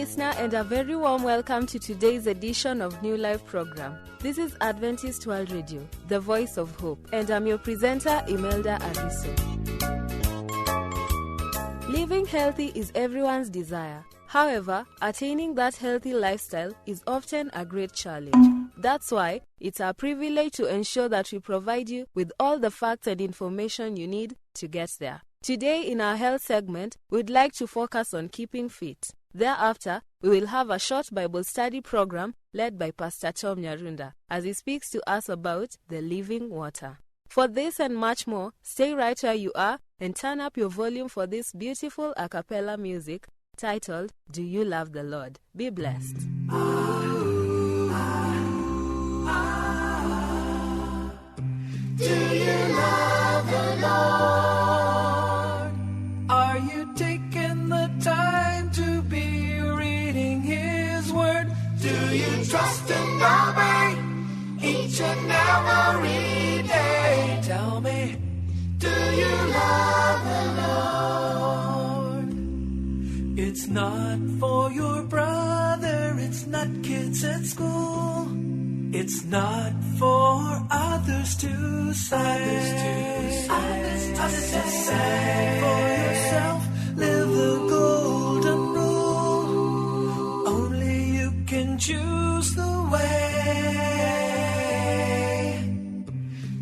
listener, and a very warm welcome to today's edition of New Life program. This is Adventist World Radio, the voice of hope, and I'm your presenter, Imelda Ariso. Living healthy is everyone's desire. However, attaining that healthy lifestyle is often a great challenge. That's why it's our privilege to ensure that we provide you with all the facts and information you need to get there. Today in our health segment, we'd like to focus on keeping fit. Thereafter, we will have a short Bible study program led by Pastor Tom Nyarunda as he speaks to us about the living water. For this and much more, stay right where you are and turn up your volume for this beautiful a cappella music titled, Do You Love the Lord? Be blessed. Do you love the Lord? Are you taking the time to be reading His Word? Do you trust and obey each and every day? Tell me, do you love the Lord? It's not for your brother, it's not kids at school. It's not for others to say. Others to say. For yourself, live the golden rule. Only you can choose the way.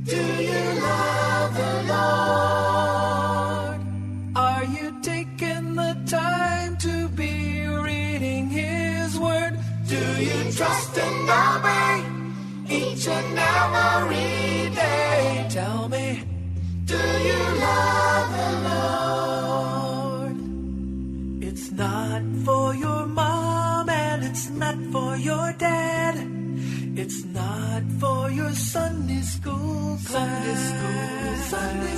Do you love the Lord? Are you taking the time to be reading His Word? Do you trust and obey each and every day? Tell me, do you love the Lord? It's not for your mom and it's not for your dad. It's not for your Sunday school class. Sunday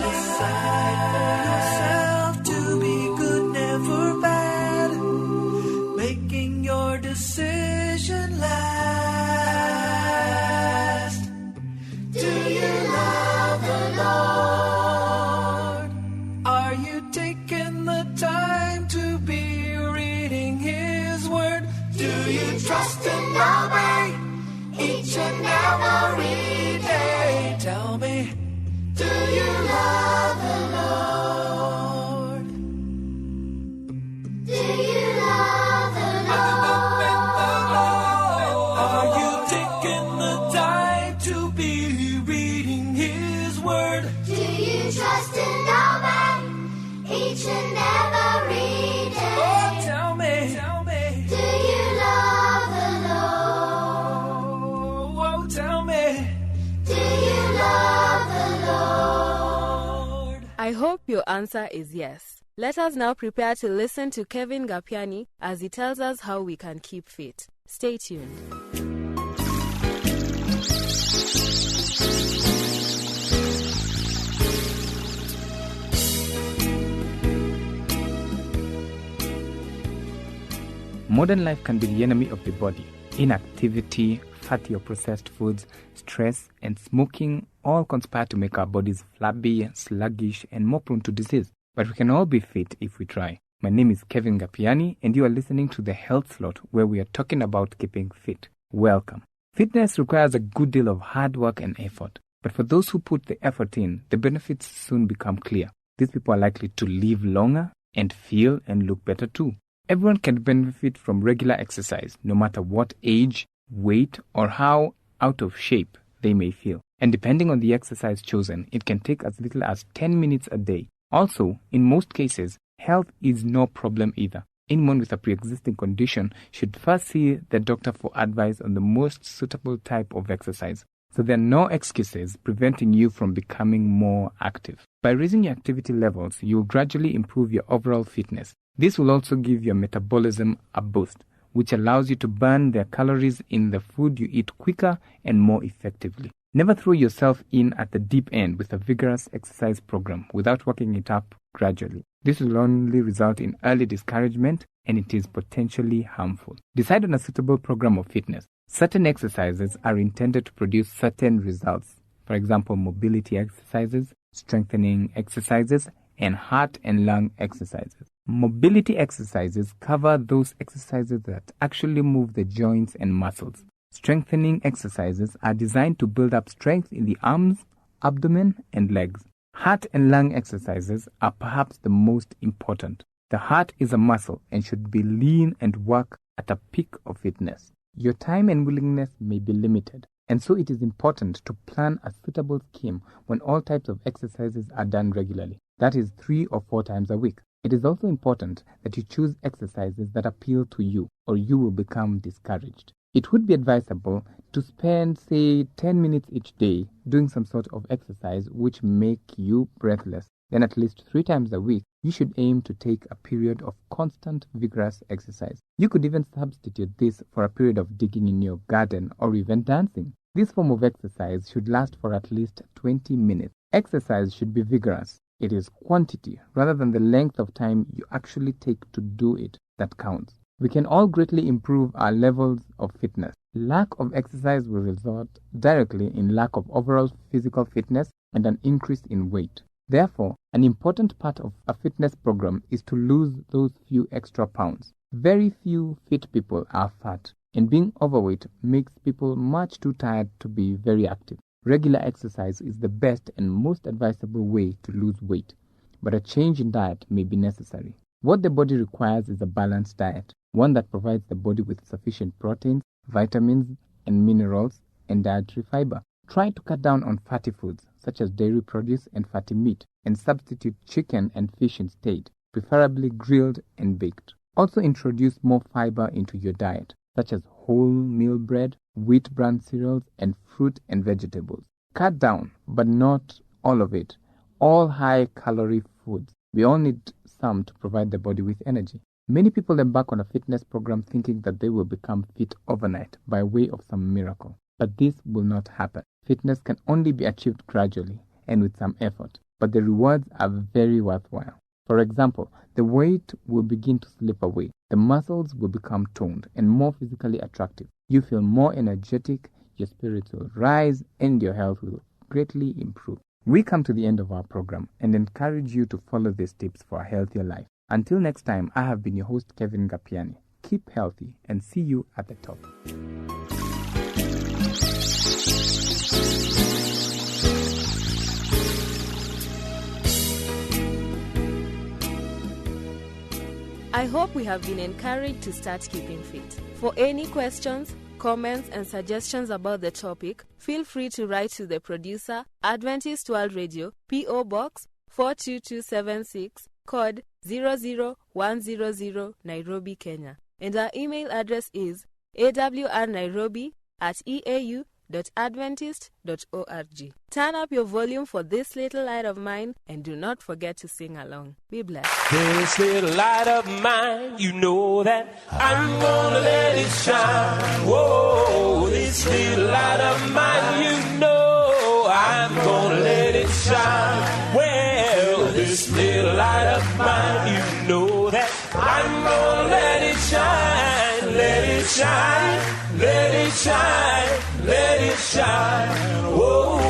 Decide for yourself to be good, never bad. Making your decision last. Do you love the Lord? Are you taking the time to be reading His Word? Do you trust and obey each and every day? Tell me, do you love the Lord? Do you love the Lord? Are you taking the time to be reading His Word? Do you trust and obey each and every day? Oh, tell me, do you love the Lord? Oh, tell me, do you love the Lord? I hope your answer is yes. Let us now prepare to listen to Kevin Gapiani as he tells us how we can keep fit. Stay tuned. Modern life can be the enemy of the body. Inactivity, fatty or processed foods, stress, and smoking all conspire to make our bodies flabby, sluggish, and more prone to disease. But we can all be fit if we try. My name is Kevin Gapiani, and you are listening to the Health Slot, where we are talking about keeping fit. Welcome. Fitness requires a good deal of hard work and effort. But for those who put the effort in, the benefits soon become clear. These people are likely to live longer and feel and look better too. Everyone can benefit from regular exercise, no matter what age, weight, or how out of shape they may feel. And depending on the exercise chosen, it can take as little as 10 minutes a day. Also, in most cases, health is no problem either. Anyone with a pre-existing condition should first see the doctor for advice on the most suitable type of exercise. So there are no excuses preventing you from becoming more active. By raising your activity levels, you will gradually improve your overall fitness. This will also give your metabolism a boost, which allows you to burn the calories in the food you eat quicker and more effectively. Never throw yourself in at the deep end with a vigorous exercise program without working it up gradually. This will only result in early discouragement, and it is potentially harmful. Decide on a suitable program of fitness. Certain exercises are intended to produce certain results. For example, mobility exercises, strengthening exercises, and heart and lung exercises. Mobility exercises cover those exercises that actually move the joints and muscles. Strengthening exercises are designed to build up strength in the arms, abdomen, and legs. Heart and lung exercises are perhaps the most important. The heart is a muscle and should be lean and work at a peak of fitness. Your time and willingness may be limited, and so it is important to plan a suitable scheme when all types of exercises are done regularly. That is 3 or 4 times a week. It is also important that you choose exercises that appeal to you, or you will become discouraged. It would be advisable to spend, say, 10 minutes each day doing some sort of exercise which make you breathless. Then at least 3 times a week, you should aim to take a period of constant, vigorous exercise. You could even substitute this for a period of digging in your garden or even dancing. This form of exercise should last for at least 20 minutes. Exercise should be vigorous. It is quantity rather than the length of time you actually take to do it that counts. We can all greatly improve our levels of fitness. Lack of exercise will result directly in lack of overall physical fitness and an increase in weight. Therefore, an important part of a fitness program is to lose those few extra pounds. Very few fit people are fat, and being overweight makes people much too tired to be very active. Regular exercise is the best and most advisable way to lose weight, but a change in diet may be necessary. What the body requires is a balanced diet, one that provides the body with sufficient proteins, vitamins, and minerals, and dietary fiber. Try to cut down on fatty foods, such as dairy produce and fatty meat, and substitute chicken and fish instead, preferably grilled and baked. Also introduce more fiber into your diet, such as wholemeal bread, wheat bran cereals, and fruit and vegetables. Cut down, but not all of it. All high-calorie foods. We all need some to provide the body with energy. Many people embark on a fitness program thinking that they will become fit overnight by way of some miracle. But this will not happen. Fitness can only be achieved gradually and with some effort, but the rewards are very worthwhile. For example, the weight will begin to slip away. The muscles will become toned and more physically attractive. You feel more energetic, your spirits will rise, and your health will greatly improve. We come to the end of our program and encourage you to follow these tips for a healthier life. Until next time, I have been your host, Kevin Gapiani. Keep healthy and see you at the top. I hope we have been encouraged to start keeping fit. For any questions, comments, and suggestions about the topic, feel free to write to the producer, Adventist World Radio, P.O. Box 42276, code 00100, Nairobi, Kenya. And our email address is awrnairobi@eau.adventist.org. Turn up your volume for this little light of mine and do not forget to sing along. Be blessed. This little light of mine, you know that I'm gonna let it shine. Whoa, this little light of mine, you know I'm gonna let it shine. Well, this little light of mine, you know that I'm gonna let it shine. Let it shine, let it shine, let it shine. Whoa,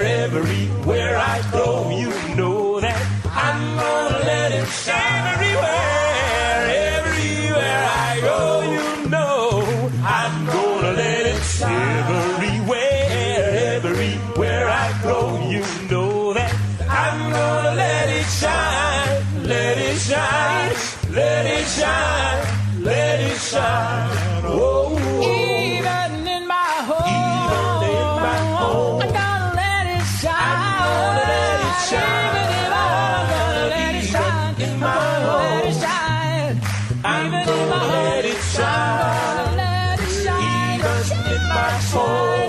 everywhere I go, you know that I'm gonna let it shine. Everywhere I go, you know I'm gonna let it shine. Everywhere I go, you know that I'm gonna let it shine. Let it shine, let it shine, let it shine. Oh, even in my home, I'm gonna let it shine. I'm gonna let it shine. In my home, let it shine. I'm gonna let it shine. Let it shine. Even in my soul,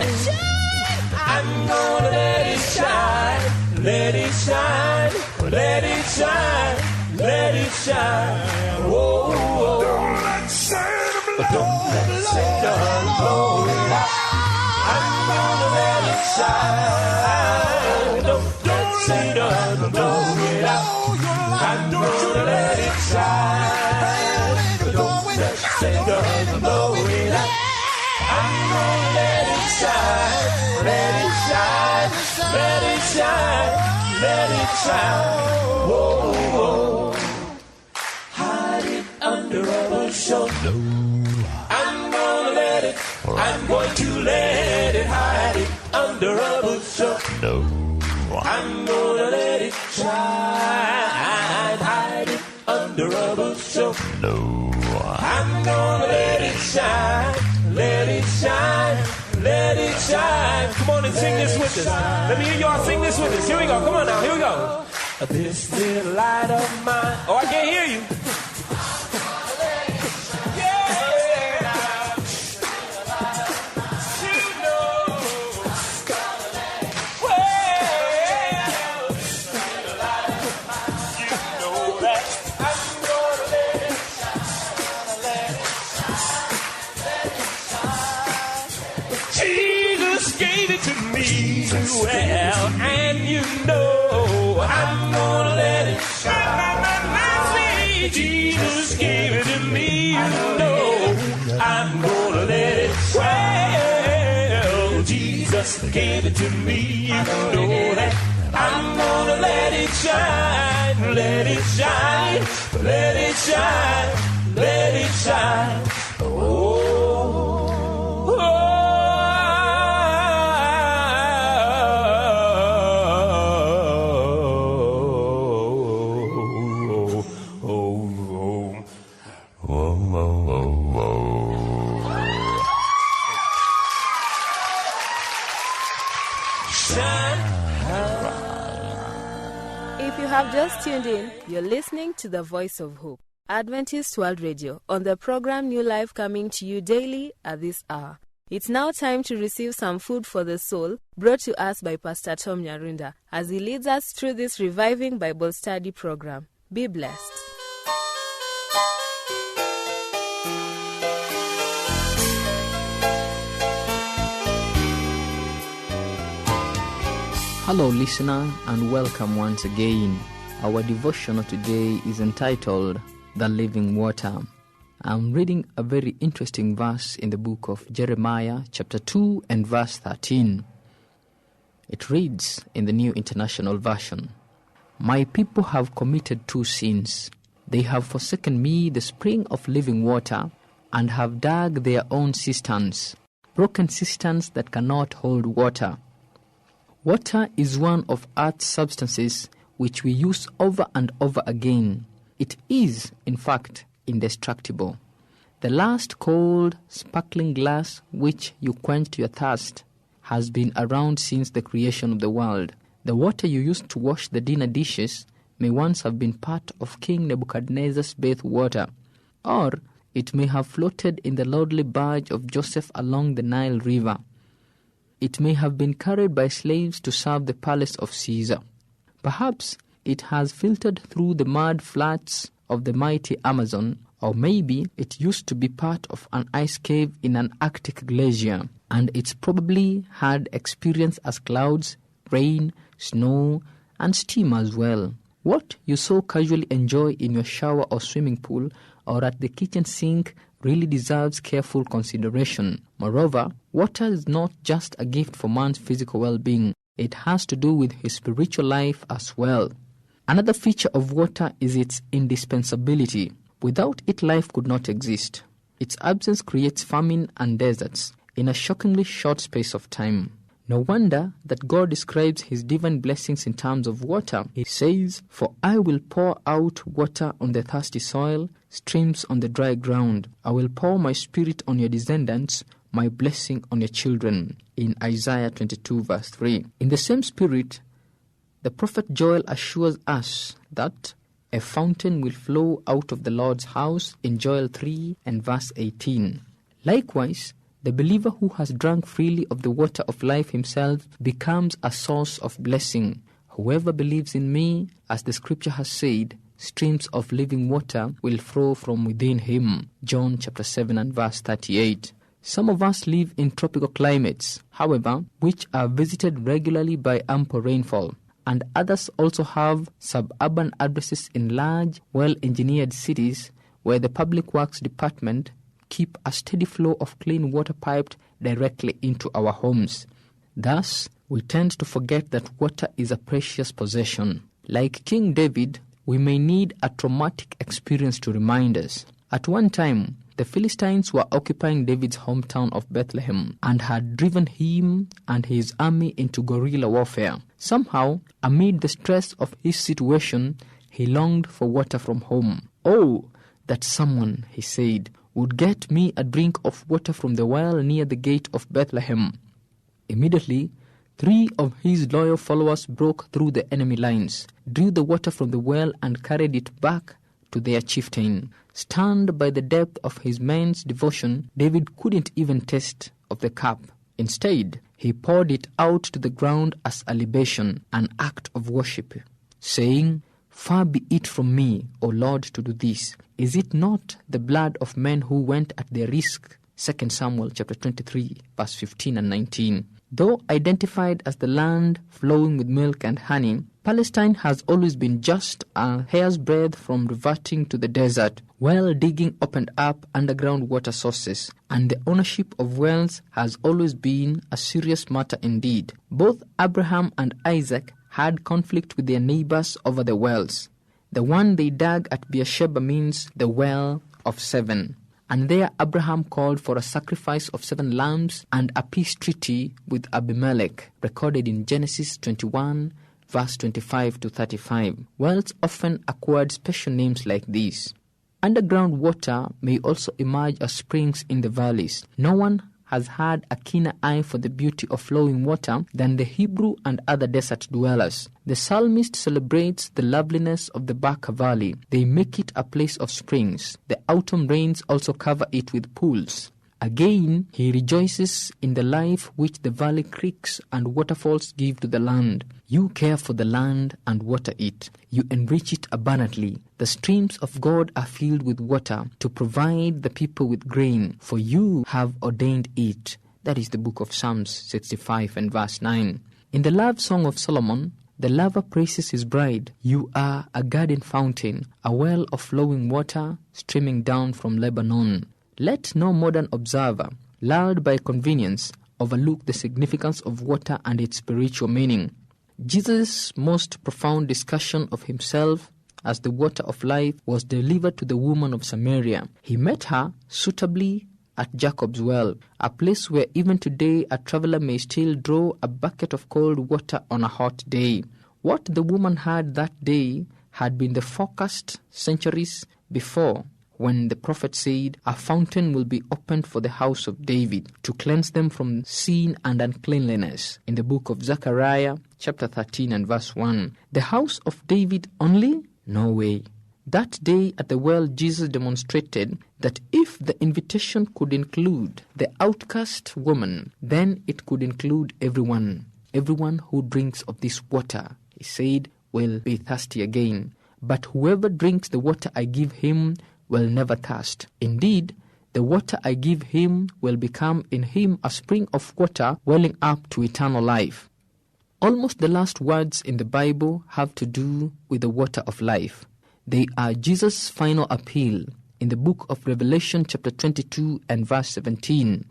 I'm gonna let it shine. Let it shine. Let it shine. Let it shine. Whoa, whoa. Don't let Satan blow it out. I'm gonna let it shine. Don't let Satan blow it out. I'm gonna let it shine. Don't let Satan blow it out. I'm gonna let it shine. Let it shine. Let it shine. Let it shine. Whoa, whoa. No. I'm gonna let it. I'm going to let it hide it under a bushel. No. I'm gonna let it shine, hide it under a bushel. No. I'm gonna let it shine, let it shine, let it shine. Come on and sing this with us. Let me hear y'all sing this with us. Here we go. Come on now. Here we go. This little light of mine. Oh, I can't hear you. Well, and you know I'm gonna let it shine. Jesus gave it to me, you know I'm gonna let it shine. Jesus gave it to me, you know that I'm gonna let it shine, let it shine, let it shine, let it shine. Oh. If you have just tuned in, you're listening to the Voice of Hope, Adventist World Radio, on the program New Life, coming to you daily at this hour. It's now time to receive some food for the soul, brought to us by Pastor Tom Nyarunda, as he leads us through this reviving Bible study program. Be blessed. Hello listener, and welcome once again. Our devotional today is entitled The Living Water. I'm reading a very interesting verse in the book of Jeremiah chapter 2 and verse 13. It reads in the New International Version, "My people have committed two sins. They have forsaken me, the spring of living water, and have dug their own cisterns, broken cisterns that cannot hold water." Water is one of Earth's substances which we use over and over again. It is, in fact, indestructible. The last cold, sparkling glass which you quenched your thirst has been around since the creation of the world. The water you used to wash the dinner dishes may once have been part of King Nebuchadnezzar's bath water, or it may have floated in the lordly barge of Joseph along the Nile River. It may have been carried by slaves to serve the palace of Caesar. Perhaps it has filtered through the mud flats of the mighty Amazon, or maybe it used to be part of an ice cave in an Arctic glacier, and it's probably had experience as clouds, rain, snow, and steam as well. What you so casually enjoy in your shower or swimming pool or at the kitchen sink really deserves careful consideration. Moreover, water is not just a gift for man's physical well-being. It has to do with his spiritual life as well. Another feature of water is its indispensability. Without it, life could not exist. Its absence creates famine and deserts in a shockingly short space of time. No wonder that God describes his divine blessings in terms of water. He says, "For I will pour out water on the thirsty soil, streams on the dry ground. I will pour my spirit on your descendants, my blessing on your children," in Isaiah 22 verse 3. In the same spirit, the prophet Joel assures us that a fountain will flow out of the Lord's house in Joel 3 and verse 18. Likewise, the believer who has drunk freely of the water of life himself becomes a source of blessing. "Whoever believes in me," as the scripture has said, "streams of living water will flow from within him." John chapter 7 and verse 38. Some of us live in tropical climates, however, which are visited regularly by ample rainfall, and others also have suburban addresses in large, well-engineered cities where the Public Works Department keep a steady flow of clean water piped directly into our homes. Thus, we tend to forget that water is a precious possession. Like King David, we may need a traumatic experience to remind us. At one time, the Philistines were occupying David's hometown of Bethlehem and had driven him and his army into guerrilla warfare. Somehow, amid the stress of his situation, he longed for water from home. "Oh, that someone," he said, "would get me a drink of water from the well near the gate of Bethlehem." Immediately, 3 of his loyal followers broke through the enemy lines, drew the water from the well, and carried it back to their chieftain. Stunned by the depth of his men's devotion, David couldn't even taste of the cup. Instead, he poured it out to the ground as a libation, an act of worship, saying, "Far be it from me, O Lord, to do this. Is it not the blood of men who went at their risk?" 2 Samuel chapter 23, verse 15 and 19. Though identified as the land flowing with milk and honey, Palestine has always been just a hair's breadth from reverting to the desert. Well digging opened up underground water sources, and the ownership of wells has always been a serious matter indeed. Both Abraham and Isaac had conflict with their neighbors over the wells. The one they dug at Beersheba means the well of 7. And there Abraham called for a sacrifice of 7 lambs and a peace treaty with Abimelech, recorded in Genesis 21, verse 25 to 35. Wells often acquired special names like these. Underground water may also emerge as springs in the valleys. No one has had a keener eye for the beauty of flowing water than the Hebrew and other desert dwellers. The psalmist celebrates the loveliness of the Baca Valley. They make it a place of springs. The autumn rains also cover it with pools. Again, he rejoices in the life which the valley creeks and waterfalls give to the land. You care for the land and water it. You enrich it abundantly. The streams of God are filled with water to provide the people with grain, for you have ordained it. That is the book of Psalms 65 and verse 9. In the love song of Solomon, the lover praises his bride. You are a garden fountain, a well of flowing water streaming down from Lebanon. Let no modern observer, lulled by convenience, overlook the significance of water and its spiritual meaning. Jesus' most profound discussion of himself as the water of life was delivered to the woman of Samaria. He met her suitably at Jacob's well, a place where even today a traveler may still draw a bucket of cold water on a hot day. What the woman had that day had been the forecast centuries before, when the prophet said, "A fountain will be opened for the house of David to cleanse them from sin and uncleanliness," in the book of Zechariah, chapter 13 and verse 1. The house of David only? No way. That day at the well, Jesus demonstrated that if the invitation could include the outcast woman, then it could include everyone. Everyone who drinks of this water, he said, will be thirsty again. But whoever drinks the water I give him will never thirst. Indeed, the water I give him will become in him a spring of water welling up to eternal life. Almost the last words in the Bible have to do with the water of life. They are Jesus' final appeal in the book of Revelation chapter 22 and verse 17.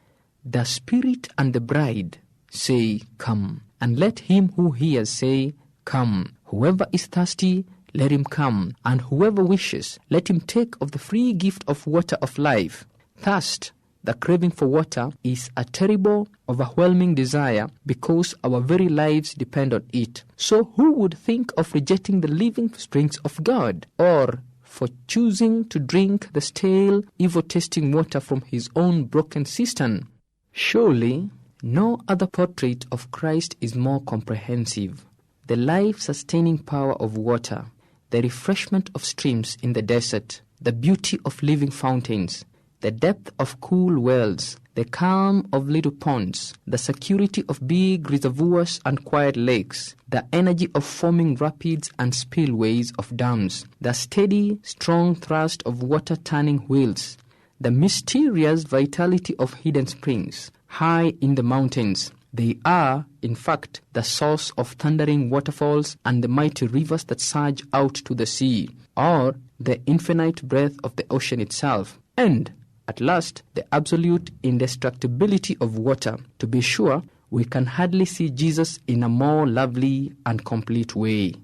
The Spirit and the bride say, "Come." And let him who hears say, "Come." Whoever is thirsty, let him come, and whoever wishes, let him take of the free gift of water of life. Thirst, the craving for water, is a terrible, overwhelming desire because our very lives depend on it. So who would think of rejecting the living springs of God, or for choosing to drink the stale, evil-tasting water from his own broken cistern? Surely, no other portrait of Christ is more comprehensive. The life-sustaining power of water, the refreshment of streams in the desert, the beauty of living fountains, the depth of cool wells, the calm of little ponds, the security of big reservoirs and quiet lakes, the energy of foaming rapids and spillways of dams, the steady, strong thrust of water-turning wheels, the mysterious vitality of hidden springs high in the mountains. They are, in fact, the source of thundering waterfalls and the mighty rivers that surge out to the sea, or the infinite breadth of the ocean itself. And, at last, the absolute indestructibility of water. To be sure, we can hardly see Jesus in a more lovely and complete way.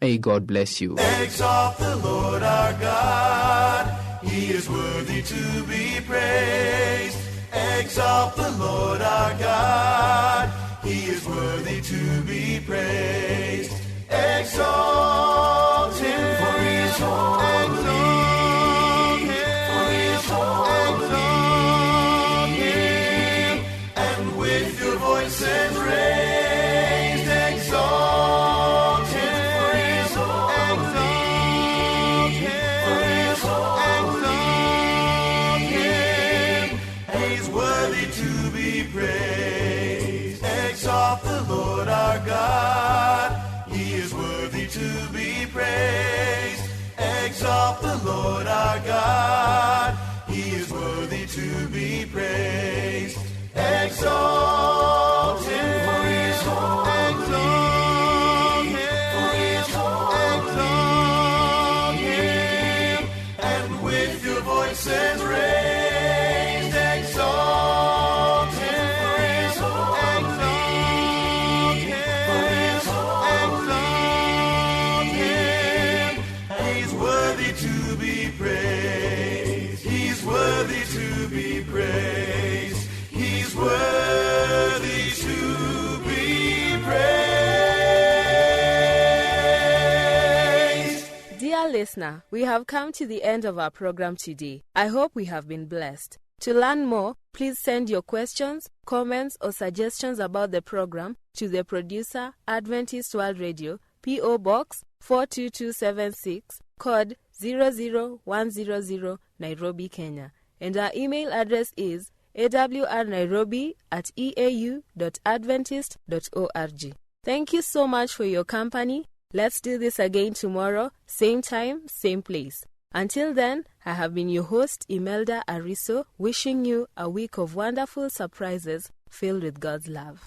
May God bless you. Exalt the Lord our God. He is worthy to be praised. Exalt the Lord our God. He is worthy to be praised. Exalt him, for he is holy. Exalt him, for he is holy. Exalt him, and with your voices raised, exalt him, for he is holy. Exalt him, for he is holy. Exalt him, and he's worthy to be praised. Exalt the Lord our God. He is worthy to be praised. Exalt the Lord our God. He is worthy to be praised. Exalt him, for he is holy. Exalt him, for he is holy. Exalt him, and with your voices raised, exalt him, for he is holy. Exalt him, for he is holy. Exalt him, and he's worthy to be praised. He's worthy to be praised. He's worthy to be praised. Dear listener, we have come to the end of our program today. I hope we have been blessed. To learn more, please send your questions, comments, or suggestions about the program to the producer, Adventist World Radio, P.O. Box 42276, code 00100, Nairobi, Kenya. And our email address is awrnairobi@eau.adventist.org. Thank you so much for your company. Let's do this again tomorrow, same time, same place. Until then, I have been your host, Imelda Ariso, wishing you a week of wonderful surprises filled with God's love.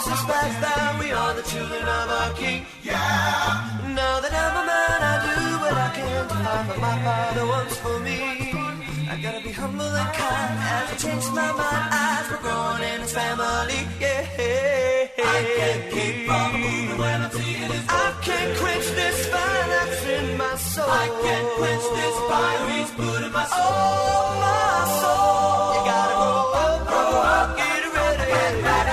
Suspect that we are the children of our King. Yeah. Now that I'm a man, I do what I can to find what my Father wants for me. I gotta be humble and kind as I change my mind as we're growing in His family. Yeah. I can't keep on moving when I'm seeing His glory. I can't quench this fire that's in my soul. I can't quench this fire He's put in my soul. Oh, my soul. You gotta grow up, get ready, get ready.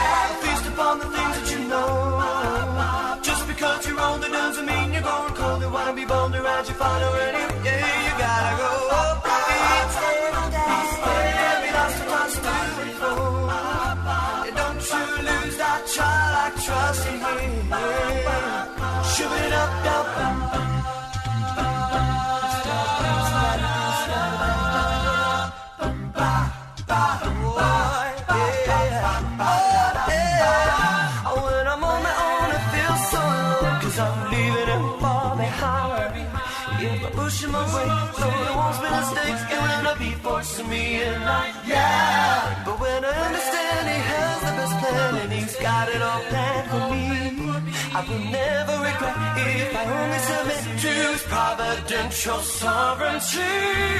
On the things that you know. Just because you're older doesn't mean you're going cold. You wanna be bolder as you find already. Yeah, you gotta go up. Be lost and lost to the flow. Don't you lose that childlike trust in Him. Shove it up, up. Pushing my way, so there won't be mistakes, it will not be forcing me in life. Yeah, but when I understand He has the best plan and He's got it all planned for me, I will never regret if I only submit to His providential sovereignty.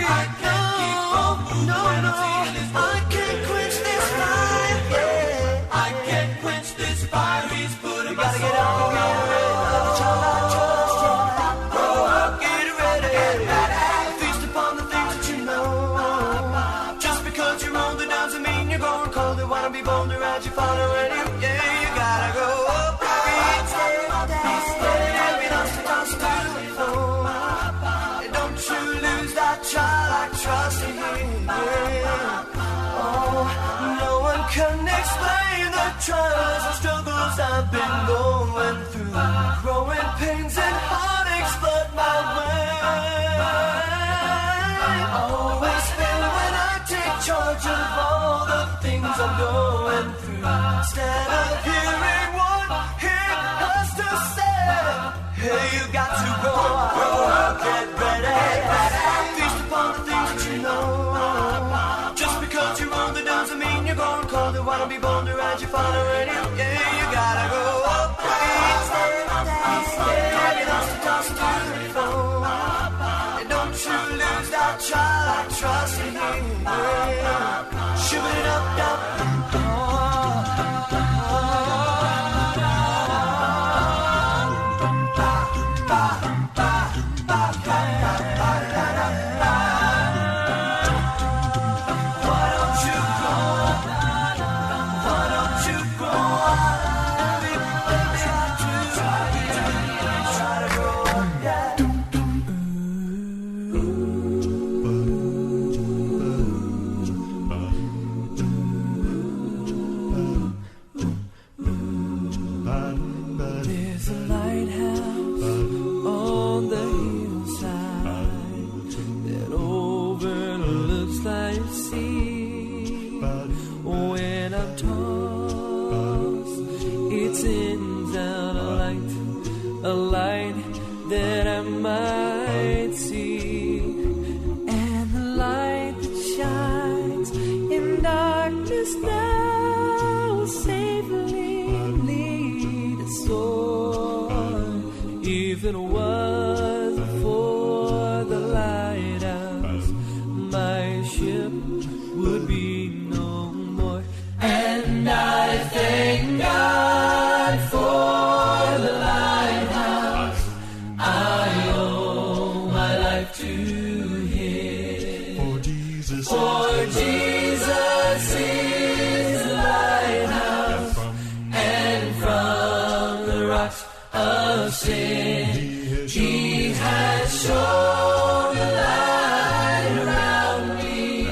I can't keep on moving when I'm seeing His glory. I can't quench this fire. Yeah, I can't quench this fire He's put in my soul. You gotta get up and get ready. Let the child I trust you. Grow up, get ready. Feast upon the things that you know. Just because you're older doesn't mean you're going colder. Wanna be bolder as you find already. Yeah, you gotta go up. Don't you lose that childlike trust in Him. Oh, no one can explain the trials and struggles I've been going through. Growing pains and heartaches flood my way. Always feel when I take charge of all the things I'm going through. Instead of hearing what He has to say, hey, you got to grow up, get ready. Feast upon the things that you know. find a radio, yeah, you gotta go up each day. Yeah, you lost the toss to the floor. And don't you lose that child, I trust in you. Yeah. Shove it up, up. If it wasn't for the lighthouse, my ship would be no more. And I thank God for the lighthouse. I owe my life to Him. For Jesus is the lighthouse, and from the rocks of sin He has shown the light around me,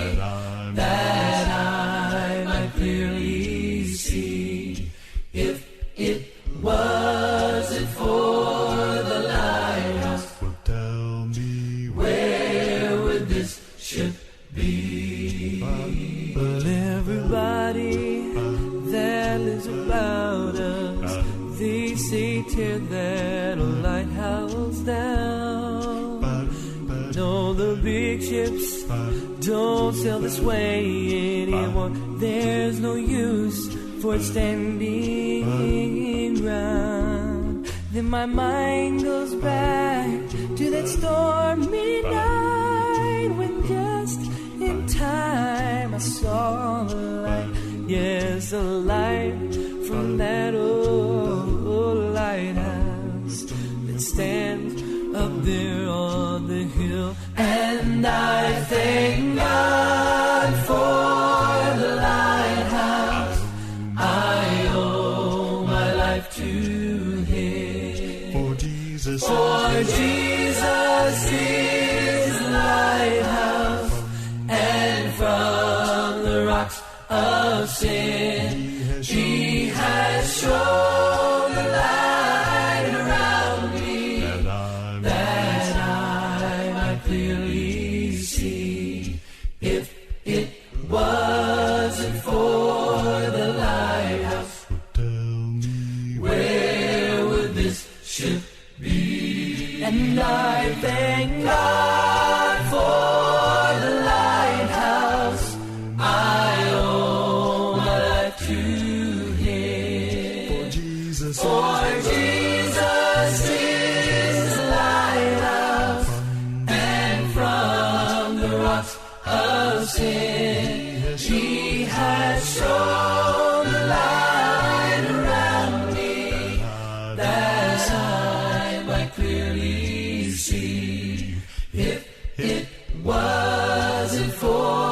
that I might clearly see. If it wasn't for the lighthouse, tell me where would this ship be? But everybody that lives about us, they say tear that lighthouse down. No, the big ships don't sail this way anymore. There's no use for standing round. Then my mind goes back to that stormy night, when just in time I saw the light. Yes, the light from that old lighthouse that stands up there on the hill. And I thank God for the lighthouse. I owe my life to Him. For Jesus is the lighthouse, and from the rocks of sin He has shown the light around me, that I might clearly see. If it wasn't for the lighthouse, tell me where would this ship be? And I thank God for the lighthouse. I owe my life to Him. For Jesus is the lighthouse, and from the rocks of sin He has shown the light around me, that I might clearly see. If it wasn't for